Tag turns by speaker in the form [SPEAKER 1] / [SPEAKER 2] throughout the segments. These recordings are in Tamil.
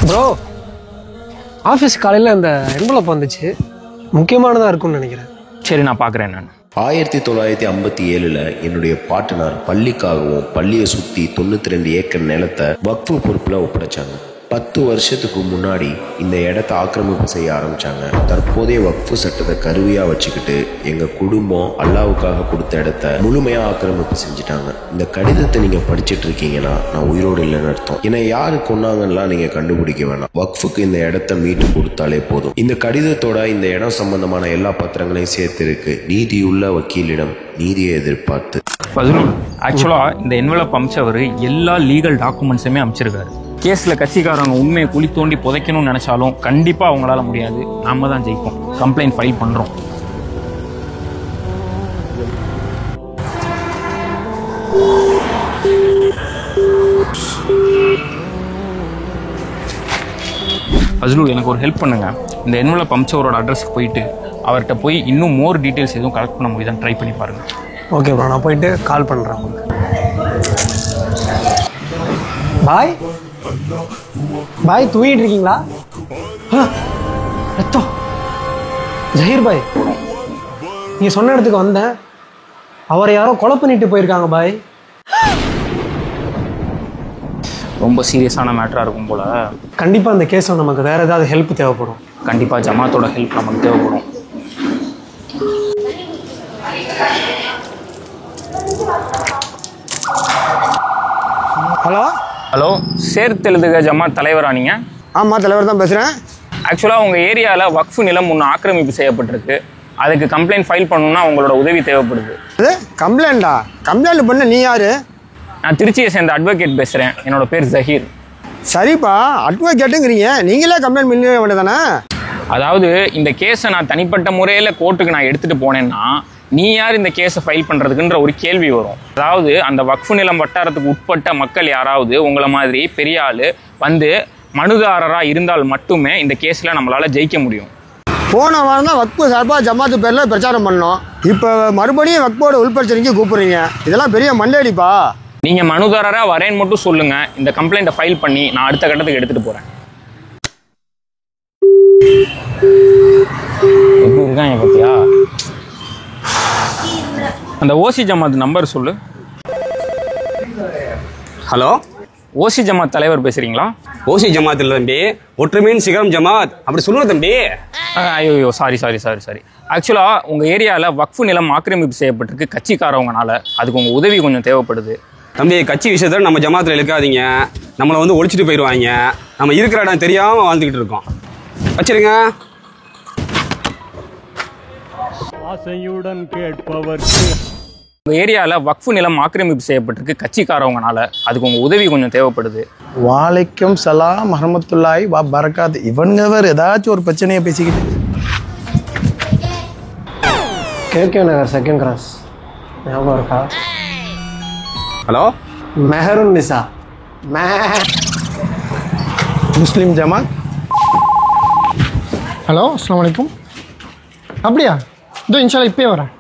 [SPEAKER 1] ப்ரோ, ஆஃபீஸ் காலையில் இந்த என்வலப் வந்துச்சு, முக்கியமானதாக இருக்கும்னு நினைக்கிறேன்.
[SPEAKER 2] சரி, நான் பார்க்குறேன். நான்
[SPEAKER 3] 1957 என்னுடைய பாட்டனார் பள்ளிக்காகவும் பள்ளியை சுற்றி 92 ஏக்கர் நிலத்தை வக்ஃபு பொறுப்பில் ஒப்படைச்சாங்க. 10 வருஷத்துக்கு முன்னாடி இந்த இடத்த ஆக்கிரமிப்பு செய்ய ஆரம்பித்தாங்க. தற்போதைய வக்ஃபு சட்டத்தை கருவியாக வச்சுக்கிட்டு எங்கள் குடும்பம் அல்லாவுக்காக கொடுத்த இடத்த முழுமையாக ஆக்கிரமிப்பு செஞ்சுட்டாங்க. இந்த கடிதத்தை நீங்கள் படிச்சுட்டு இருக்கீங்கன்னா நான் உயிரோடு இல்லைன்னு அர்த்தம். ஏன்னா யாரு கொன்னாங்கலாம் நீங்கள் கண்டுபிடிக்க வேணாம். வக்ஃபுக்கு இந்த இடத்த மீட்டு கொடுத்தாலே போதும். இந்த கடிதத்தோட இந்த இடம் சம்பந்தமான எல்லா பத்திரங்களையும் சேர்த்து இருக்கு. நீதியுள்ள வக்கீலிடம் நீதியை எதிர்பார்த்து.
[SPEAKER 2] ஆக்சுவலாக இந்த என்வலப் அமைச்சவர் எல்லா லீகல் டாக்குமெண்ட்ஸுமே அமைச்சிருக்காரு. கேஸில் கட்சிக்காரங்க உண்மையை குழி தோண்டி புதைக்கணும்னு நினச்சாலும் கண்டிப்பாக அவங்களால முடியாது. நாம தான் ஜெயிப்போம். கம்ப்ளைண்ட் ஃபைல் பண்ணுறோம். ஃபஸ்லு, எனக்கு ஒரு ஹெல்ப் பண்ணுங்க. இந்த என்வலப் அமைச்சவரோட அட்ரஸ்க்கு போயிட்டு அவர்கிட்ட போய் இன்னும் மோர் டீட்டெயில்ஸ் எதுவும் கலெக்ட் பண்ண முடியுதான்னு ட்ரை பண்ணி பாருங்கள்.
[SPEAKER 1] ஓகே ப்ரோ, நான் போயிட்டு கால் பண்ணுறேன் உங்களுக்கு. பாய் பாய், தூங்கிட்டு இருக்கீங்களா? ரத்தம் ஜஹீர் பாய், நீங்கள் சொன்ன இடத்துக்கு வந்தேன். அவரை யாரோ கொலை பண்ணிட்டு போயிருக்காங்க பாய்.
[SPEAKER 2] ரொம்ப சீரியஸான மேட்டராக இருக்கும் போல்.
[SPEAKER 1] கண்டிப்பாக இந்த கேஸில் நமக்கு வேறு ஏதாவது ஹெல்ப் தேவைப்படும்.
[SPEAKER 2] கண்டிப்பாக ஜமாத்தோட ஹெல்ப் நமக்கு தேவைப்படும்.
[SPEAKER 1] ஹலோ
[SPEAKER 2] ஹலோ, சேர்த்தெழுதுக ஜமாத் தலைவரா நீங்கள்?
[SPEAKER 4] ஆமாம், தலைவர் தான் பேசுகிறேன்.
[SPEAKER 2] ஆக்சுவலாக உங்கள் ஏரியாவில் வக்ஃபு நிலம் ஒன்று ஆக்கிரமிப்பு செய்யப்பட்டிருக்கு. அதுக்கு கம்ப்ளைண்ட் ஃபைல் பண்ணணுன்னா உங்களோட உதவி தேவைப்படுது.
[SPEAKER 4] அது கம்ப்ளைண்டா? கம்ப்ளைண்ட் பண்ண நீ யார்?
[SPEAKER 2] நான் திருச்சியை சேர்ந்த அட்வொகேட் பேசுகிறேன். என்னோட பேர் ஜஹீர்.
[SPEAKER 4] சரிப்பா, அட்வொகேட்டுங்கிறீங்க, நீங்களே கம்ப்ளைண்ட் பண்ண வேண்டியதானே?
[SPEAKER 2] அதாவது இந்த கேஸை நான் தனிப்பட்ட முறையில் கோர்ட்டுக்கு நான் எடுத்துகிட்டு போனேன்னா நீ யார் இந்த கேஸை ஃபைல் பண்ணுறதுக்குன்ற ஒரு கேள்வி வரும். அதாவது அந்த வக்ஃபு நிலம் வட்டாரத்துக்கு உட்பட்ட மக்கள் யாராவது உங்களை மாதிரி பெரிய ஆள் வந்து மனுதாரராக இருந்தால் மட்டுமே இந்த கேஸில் நம்மளால் ஜெயிக்க முடியும்.
[SPEAKER 4] போன வாரம் தான் வக்ஃபு சார்பாக ஜமாத்து பேரில் பிரச்சாரம் பண்ணோம். இப்போ மறுபடியும் வக்ஃபோட உள்பிரச்சனைக்கு கூப்பிட்றீங்க. இதெல்லாம் பெரிய மண்டேடிப்பா.
[SPEAKER 2] நீங்கள் மனுதாரராக வரேன்னு மட்டும் சொல்லுங்கள். இந்த கம்ப்ளைண்ட்டை ஃபைல் பண்ணி நான் அடுத்த கட்டத்துக்கு எடுத்துகிட்டு போகிறேன். எப்படி இருக்காங்க பார்த்தியா? அந்த ஓசி ஜமாத் நம்பர் சொல்லு.
[SPEAKER 5] ஹலோ,
[SPEAKER 2] ஓசி ஜமாத் தலைவர் பேசுகிறீங்களா?
[SPEAKER 5] ஓசி ஜமாத் இல்லை தம்பி, ஒற்றுமையின் சிகரம் ஜமாத். அப்படி சொல்லுங்க தம்பி.
[SPEAKER 2] ஐயோ, சாரி. ஆக்சுவலாக உங்கள் ஏரியாவில் வக்ஃபு நிலம் ஆக்கிரமிப்பு செய்யப்பட்டிருக்கு கட்சிக்காரவங்கனால. அதுக்கு உங்கள் உதவி கொஞ்சம் தேவைப்படுது.
[SPEAKER 5] தம்பி, கட்சி விஷயத்தில் நம்ம ஜமாத்தில் இழுக்காதீங்க. நம்மளை வந்து ஒழிச்சிட்டு போயிடுவாங்க. நம்ம இருக்கிற இடம் தெரியாமல் வாழ்ந்துக்கிட்டு இருக்கோம். வச்சிருங்க.
[SPEAKER 6] ஆசையுடன் கேட்பவர்க்கு
[SPEAKER 2] உங்கள் ஏரியாவில் வக்ஃபு நிலம் ஆக்கிரமிப்பு செய்யப்பட்டிருக்கு கட்சிக்காரவங்கனால. அதுக்கு உங்கள் உதவி கொஞ்சம் தேவைப்படுது.
[SPEAKER 7] வாலைக்கும் சலாம் மஹமத்துல்லாஹி வ பரக்காத். இவனுங்க வேறு ஏதாச்சும் ஒரு பிரச்சனையை பேசிக்கிட்டு.
[SPEAKER 1] கேகே நகர் செகண்ட் கிராஸ் ஞாபகம் இருக்கா?
[SPEAKER 5] ஹலோ,
[SPEAKER 1] மெஹருன் நிசா
[SPEAKER 7] முஸ்லீம் ஜமாத்.
[SPEAKER 8] ஹலோ, அஸ்ஸலாமு அலைக்கும். அப்படியா? இதோ இன்ஷால்லா இப்போயே வரேன்.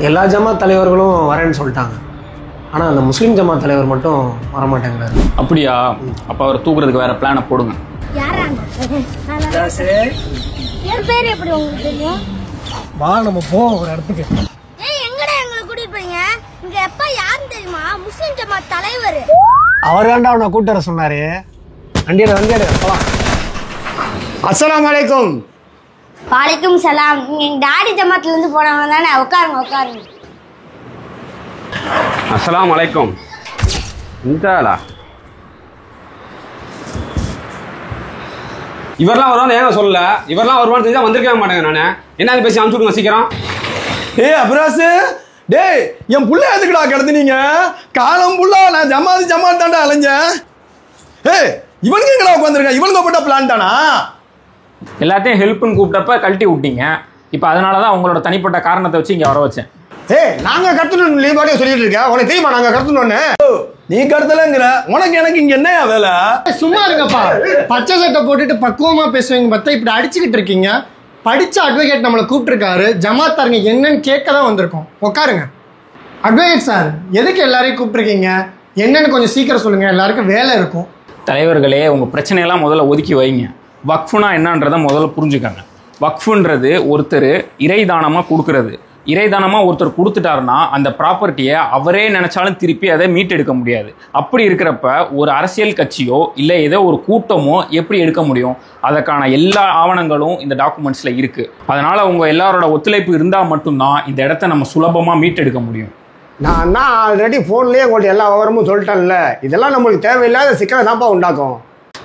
[SPEAKER 1] எல்லா ஜமாத் தலைவர்களும் வரேன்னு சொல்லிட்டாங்க. ஆனால் அந்த முஸ்லீம் ஜமாத் தலைவர் மட்டும் வரமாட்டேங்கிறாரு.
[SPEAKER 2] அப்படியா? அப்போ அவரை தூக்குறதுக்கு வேற பிளானை போடுங்க.
[SPEAKER 9] பேர் எப்படி உங்களுக்கு தெரியும்?
[SPEAKER 1] வா, நம்ம போவோம் ஒரு இடத்துக்கு.
[SPEAKER 9] எங்கடா எங்களை கூட்டிட்டு போறீங்க? இங்க எப்ப யாருன்னு தெரியுமா? முஸ்லிம் ஜமாத் தலைவர்.
[SPEAKER 1] அவர் வேண்டாம் அவனை கூட்டு வர சொன்னாரு. வண்டியட போலாம்.
[SPEAKER 4] அஸ்ஸலாமு அலைக்கும்.
[SPEAKER 9] வாலைக்கும் சலாம். எங்க டாடி ஜமாத்ல இருந்து போனவங்க தானே? உட்காருங்க.
[SPEAKER 5] அஸ்ஸலாமு அலைக்கும். இந்தாளா இவரெல்லாம் வருவான்னு ஏங்க சொல்லல? இவரெல்லாம் வருவான்னு தெரிஞ்சா வந்திருக்கவே மாட்டேங்க. நான் என்ன பேசி அனுப்பிச்சு விடுங்க சீக்கிரம்.
[SPEAKER 7] அபிராசு, டேய், என் புள்ள எதுக்குடா கிடந்துனீங்க? காலம் புள்ளா நான் ஜமாத் தாண்டா அலைஞ்சேன். இவனுங்க எங்கடா உட்காந்துருக்கேன்? இவனுங்க போட்ட பிளான் தானா?
[SPEAKER 2] எல்லாத்தையும் ஹெல்ப்னு கூப்பிட்டப்ப கழட்டி விட்டீங்க. இப்போ அதனால தான் உங்களோட தனிப்பட்ட காரணத்தை வச்சு இங்கே வர வச்சேன்.
[SPEAKER 4] நாங்க கருத்துணும் நீ பாட்டியே சொல்லிட்டு இருக்க. உனக்கு தெரியுமா நாங்க கருத்துனோன்னு?
[SPEAKER 7] நீ கருத்தலங்கிற உனக்கு எனக்கு இங்க என்ன வேலை?
[SPEAKER 8] சும்மா இருங்கப்பா. பச்சை சட்டை போட்டுட்டு பக்குவமா பேசுவீங்க பார்த்தா இப்படி அடிச்சுக்கிட்டு இருக்கீங்க. படிச்ச அட்வொகேட் நம்மளை கூப்பிட்டுருக்காரு. ஜமாத்தாருங்க என்னன்னு கேட்க தான் வந்திருக்கோம். உட்காருங்க. அட்வொகேட் சார், எதுக்கு எல்லாரையும் கூப்பிட்டுருக்கீங்க? என்னன்னு கொஞ்சம் சீக்கிரம் சொல்லுங்க, எல்லாருக்கும் வேலை இருக்கும்.
[SPEAKER 2] தலைவர்களே, உங்கள் பிரச்சனையெல்லாம் முதல்ல ஒதுக்கி வைங்க. வக்ஃபுனா என்னன்றதை முதல்ல புரிஞ்சுக்கங்க. வக்ஃபுன்றது ஒருத்தர் இறைதானமாக கொடுக்கறது. இறைதானமாக ஒருத்தர் கொடுத்துட்டாருன்னா அந்த ப்ராப்பர்ட்டியை அவரே நினச்சாலும் திருப்பி அதை மீட்டெடுக்க முடியாது. அப்படி இருக்கிறப்ப ஒரு அரசியல் கட்சியோ இல்லை ஏதோ ஒரு கூட்டமோ எப்படி எடுக்க முடியும்? அதற்கான எல்லா ஆவணங்களும் இந்த டாக்குமெண்ட்ஸில் இருக்குது. அதனால் உங்கள் எல்லாரோட ஒத்துழைப்பு இருந்தால் மட்டும்தான் இந்த இடத்த நம்ம சுலபமாக மீட்டெடுக்க முடியும்.
[SPEAKER 4] நான் தான் ஆல்ரெடி ஃபோன்லேயே உங்கள்கிட்ட எல்லா விவரமும் சொல்லிட்டேன்ல. இதெல்லாம் நம்மளுக்கு தேவையில்லாத சிக்கலை தான்ப்பா உண்டாக்கும்.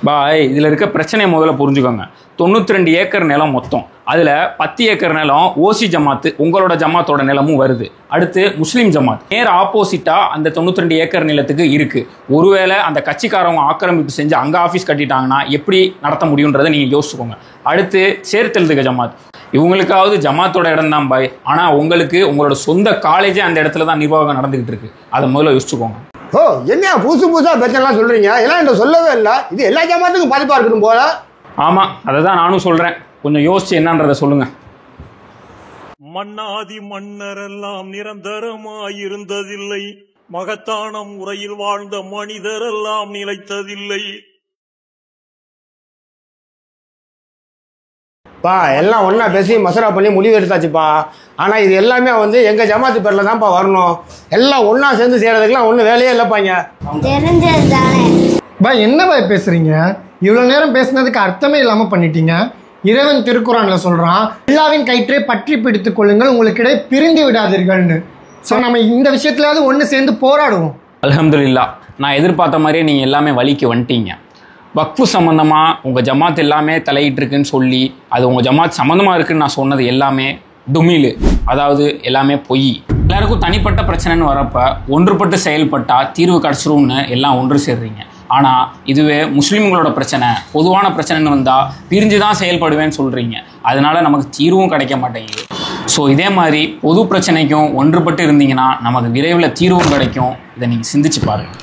[SPEAKER 2] பாய், இதில் இருக்க பிரச்சனையை முதல்ல புரிஞ்சுக்கோங்க. 92 ஏக்கர் நிலம் மொத்தம். அதில் 10 ஏக்கர் நிலம் ஓசி ஜமாத்து, உங்களோட ஜமாத்தோட நிலமும் வருது. அடுத்து முஸ்லீம் ஜமாத் நேர் ஆப்போசிட்டாக அந்த 92 ஏக்கர் நிலத்துக்கு இருக்குது. ஒருவேளை அந்த கட்சிக்காரவங்க ஆக்கிரமிப்பு செஞ்சு அங்கே ஆஃபீஸ் கட்டிட்டாங்கன்னா எப்படி நடத்த முடியுன்றதை நீங்கள் யோசிச்சுக்கோங்க. அடுத்து சேர்த்தெழுதுக ஜமாத், இவங்களுக்காவது ஜமாத்தோட இடம் தான் பாய். ஆனால் உங்களுக்கு உங்களோட சொந்த காலேஜே அந்த இடத்துல தான் நிர்வாகம் நடந்துகிட்டு இருக்கு. அதை முதல்ல யோசிச்சுக்கோங்க.
[SPEAKER 4] ஓ, என்ன புதுசாக பிரச்சனைலாம் சொல்கிறீங்க? எல்லாம் என்கிட்ட சொல்லவே இல்லை. இது எல்லா ஜமாத்துக்கும் பாதிப்பாக இருக்கணும் போல.
[SPEAKER 2] ஆமாம், அதை தான் நானும் சொல்கிறேன். கொஞ்சம் யோசிச்சு என்னன்றதை சொல்லுங்க.
[SPEAKER 6] மன்னாதி மன்னரெல்லாம் நிரந்தரமாயிருந்ததில்லை, மகத்தான முறையில் வாழ்ந்த மனிதரெல்லாம் நிலைத்ததில்லை.
[SPEAKER 4] பா, எல்லாம் ஒன்றா பேசி மசரா பண்ணி முடிவு எடுத்தாச்சுப்பா. ஆனால் இது எல்லாமே எங்கள் ஜமாத்து பேரில் தான்ப்பா வரணும். எல்லாம் ஒன்றா சேர்ந்து செய்கிறதுக்கெல்லாம் ஒன்றும் வேலையே இல்லைப்பாங்க.
[SPEAKER 9] தெரிஞ்சது தானே.
[SPEAKER 8] பாய், என்ன பாய் பேசுகிறீங்க? இவ்வளோ நேரம் பேசுனதுக்கு அர்த்தமே இல்லாமல் பண்ணிட்டீங்க. இறைவன் திருக்குறானில் சொல்கிறான், எல்லாவின் கயிற்றை பற்றி பிடித்துக் கொள்ளுங்கள், உங்களுக்கிடையே பிரிந்து விடாதீர்கள்னு. ஸோ நம்ம இந்த விஷயத்துலையாவது ஒன்று சேர்ந்து போராடுவோம்.
[SPEAKER 2] அல்ஹம்துலில்லாஹ், நான் எதிர்பார்த்த மாதிரியே நீங்கள் எல்லாமே வழிக்கு வந்துட்டீங்க. வக்ஃபு சம்மந்தமாக உங்கள் ஜமாத் எல்லாமே தலையிட்டிருக்குன்னு சொல்லி அது உங்கள் ஜமாத் சம்மந்தமாக இருக்குன்னு நான் சொன்னது எல்லாமே டுமிலு, அதாவது எல்லாமே பொய். எல்லாருக்கும் தனிப்பட்ட பிரச்சனைன்னு வரப்போ ஒன்றுபட்டு செயல்பட்டால் தீர்வு கிடச்சிரும்னு எல்லாம் ஒன்று சேர்றீங்க. ஆனால் இதுவே முஸ்லீம்களோட பிரச்சனை, பொதுவான பிரச்சனைன்னு வந்தால் பிரிஞ்சு தான் செயல்படுவேன்னு சொல்கிறீங்க. அதனால் நமக்கு தீர்வும் கிடைக்க மாட்டேங்குது. ஸோ இதே மாதிரி பொது பிரச்சனைக்கும் ஒன்றுபட்டு இருந்தீங்கன்னா நமக்கு விரைவில் தீர்வும் கிடைக்கும். இதை நீங்கள் சிந்திச்சு பாருங்கள்.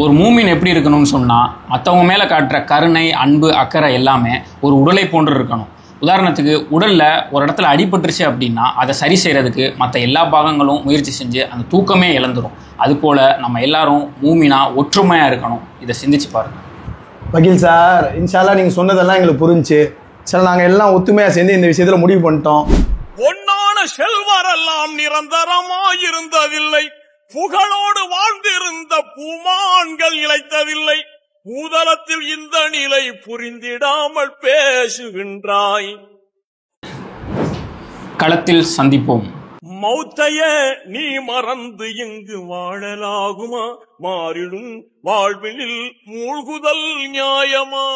[SPEAKER 2] ஒரு மூமின் எப்படி இருக்கணும்னு சொன்னால், மற்றவங்க மேலே காட்டுற கருணை, அன்பு, அக்கறை எல்லாமே ஒரு உடலை போன்று இருக்கணும். உதாரணத்துக்கு, உடலில் ஒரு இடத்துல அடிபட்டுருச்சு அப்படின்னா அதை சரி செய்கிறதுக்கு மற்ற எல்லா பாகங்களும் முயற்சி செஞ்சு அந்த தூக்கமே இழந்துடும். அதுபோல் நம்ம எல்லாரும் மூமினா ஒற்றுமையாக இருக்கணும். இதை சிந்திச்சு பாருங்கள்.
[SPEAKER 7] வக்கீல் சார், இன்ஷால்லா நீங்கள் சொன்னதெல்லாம் எங்களுக்கு புரிஞ்சு. சார், நாங்கள் எல்லாம் ஒத்துமையாக சேர்ந்து இந்த விஷயத்தில் முடிவு பண்ணிட்டோம்.
[SPEAKER 6] பொன்னான செல்வரெல்லாம் நிரந்தரமாயிருந்ததில்லை, புகழோடு வாழ்ந்திருந்த பூமான்கள் இழைத்ததில்லை. பூதலத்தில் இந்த நிலை புரிந்திடாமல் பேசுகின்றாய்.
[SPEAKER 2] களத்தில் சந்திப்போம்.
[SPEAKER 6] மௌத்தையே நீ மறந்து இங்கு வாழலாகுமா? மாறிடும் வாழ்வில் மூழ்குதல் நியாயமா?